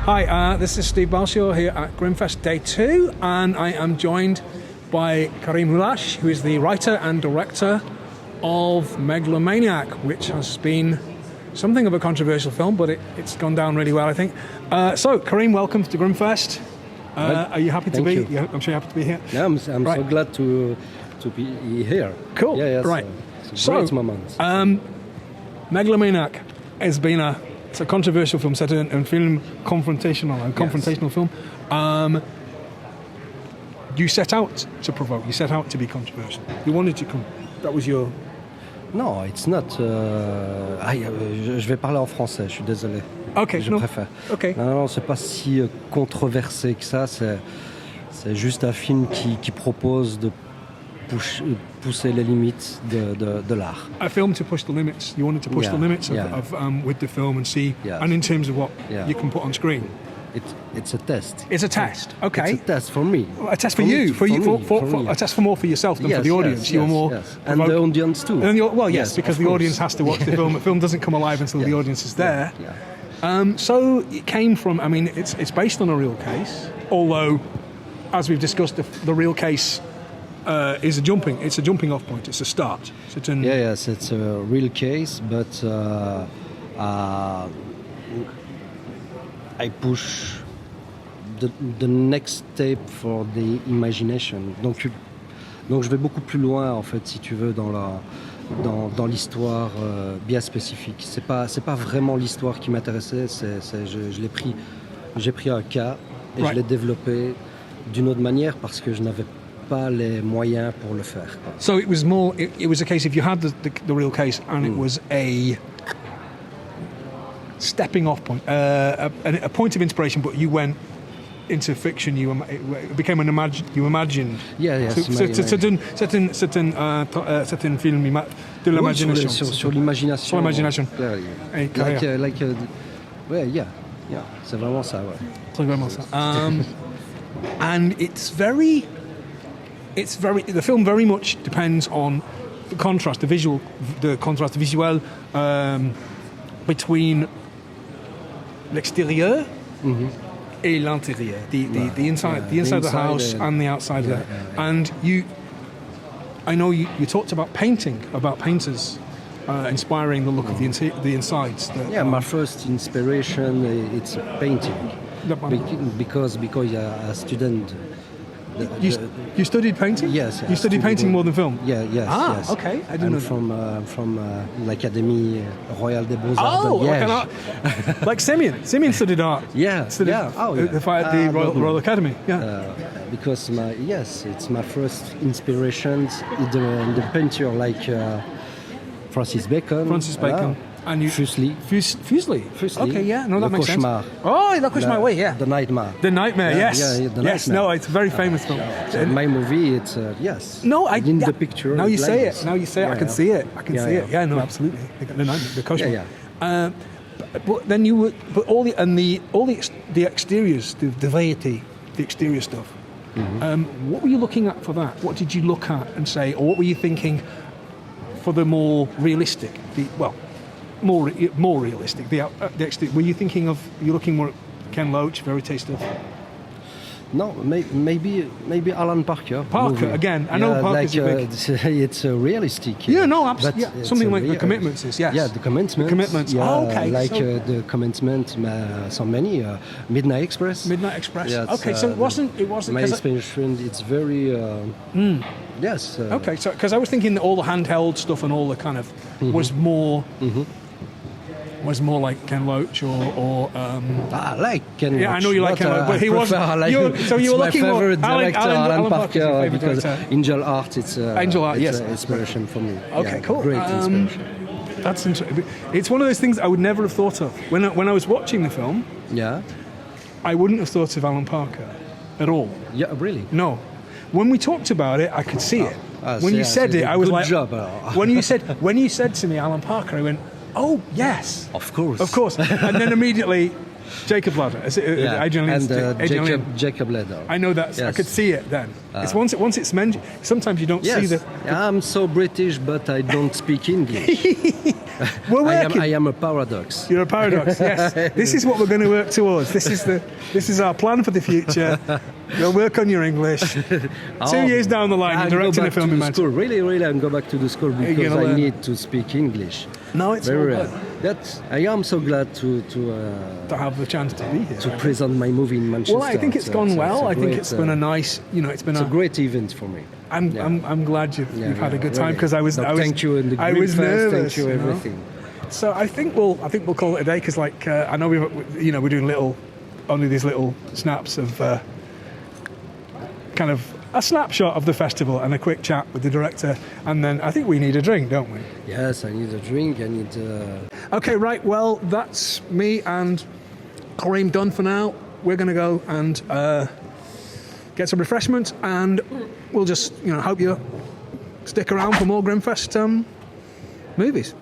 Hi, this is Steve Balshaw here at Grimmfest Day 2, and I am joined by Karim Ouelhaj, who is the writer and director of Megalomaniac, which has been something of a controversial film, but it's gone down really well, I think. So, Karim, welcome to Grimmfest. Are you happy to be? You. I'm sure you're happy to be here. Yeah, I'm so glad to be here. Cool. Yeah, right. It's a great moment. Megalomaniac has been it's a controversial film, set in film confrontational film. You set out to provoke. You set out to be controversial. You wanted to come. That was your. Non, it's not. Je vais parler en français. Je suis désolé. Ok. Je préfère. Ok. Non, c'est pas si controversé que ça. C'est juste un film qui propose de pousser les limites de l'art. A film to push the limits. You wanted to push the limits of with the film and see, and in terms of what you can put on screen. It's a test. It's a test. Okay. It's a test for me. A test for you. For a test more for yourself than for the audience. You were more. Yes. And the audience too. And yes, because the audience has to watch the film. The film doesn't come alive until the audience is there. Yeah. So it came from. I mean, it's based on a real case. Although, as we've discussed, the real case is a jumping off point. It's a start. Yes, it's a real case, but I push the next step for the imagination. Donc je vais beaucoup plus loin en fait, si tu veux, dans l'histoire bien spécifique. C'est pas vraiment l'histoire qui m'intéressait. J'ai pris un cas et je l'ai développé d'une autre manière parce que je n'avais pas les moyens pour le faire. So it was more. It was a case if you had the real case and it was a stepping off point, a point of inspiration, but you went into fiction. It became an you imagined. Yeah. C'est un film de l'imagination. Sur l'imagination. Sur l'imagination. Yeah. C'est vraiment ça. Ouais. C'est vraiment ça. And the film very much depends on the contrast, the contrast visual between l'extérieur et l'intérieur, the inside of the house and the outside of it. And I know you talked about painters inspiring the look of the insides. My first inspiration it's painting because a student. You studied painting? Yes. You studied painting more than film? Yes. Okay. I didn't know from l'Académie Royale des Beaux-Arts de Liège. Like Simeon. Simeon studied art. The Royal Academy. Yeah. Because it's my first inspirations in the painter like Francis Bacon. And you Fuseli. Okay, yeah, no, that makes sense. Oh, the Cauchemar, yeah. The Nightmare. The Nightmare, yes. Yes, no, it's a very famous film. So in my movie, it's yes. No, in the picture. Now you say it. I can see it. Yeah, no, absolutely. The Nightmare, the Cauchemar. Yeah. But then all the exteriors, the variety, the exterior stuff. Mm-hmm. What were you looking at for that? What did you look at and say, or what were you thinking for the more realistic? More realistic. The exterior. Were you thinking of? You're looking more at Ken Loach, very stuff. No, maybe Alan Parker. Parker movie. again. I know Parker's it's realistic. Yeah, no, absolutely. Yeah. Something like The Commitments is yes. Yeah, The Commitments. Yeah, okay. The Commitment. So many Midnight Express. Yes, okay, so it wasn't. My inspiration. It's very. Yes. Okay, so because I was thinking that all the handheld stuff and all the kind of was more. Was more like Ken Loach or I like Ken Loach. Yeah, I know you like Ken Loach, but he was. So you were looking my favorite more director, Alan Parker, because Angel Art. It's Angel Art. Yes, inspiration for me. Okay, cool. Great inspiration. That's interesting. It's one of those things I would never have thought of when I was watching the film. Yeah, I wouldn't have thought of Alan Parker at all. Yeah, really? No. When we talked about it, I could see it. When you said it, I was like, when you said to me Alan Parker, I went, oh yes, of course. And then immediately Jacob Ladder. Is it, Yeah, Adrian and Lynn's- Adrian Lynn. Jacob Leder. I know that. I Yes. could see it then. It's once it's mentioned. Sometimes you don't see Yes, the. I'm so British, but I don't speak English. We're working. I am a paradox. You're a paradox. Yes. This is what we're going to work towards. This is our plan for the future. We'll work on your English. 2 years down the line, I'll you're directing go a back film to in the Manchester. school. Really, I'll go back to the school You're because gonna I learn. need to speak English. No, it's Very all rare. good I am so glad to to have the chance to be here. to present my movie in Manchester. Well, I think it's gone well. I think great, it's been a nice, it's been it's a great event for me. I'm glad you've had a good time really. because I was Thank you and the I was Grimmfest, nervous. Thank you, you know. everything. So I think we'll call it a day because I know we're doing only these little snaps of kind of a snapshot of the festival and a quick chat with the director, and then I think we need a drink, don't we? Yes, I need a drink. I need. Okay, right. Well, that's me and Karim done for now. We're going to go and get some refreshments, and we'll just hope you stick around for more Grimmfest movies.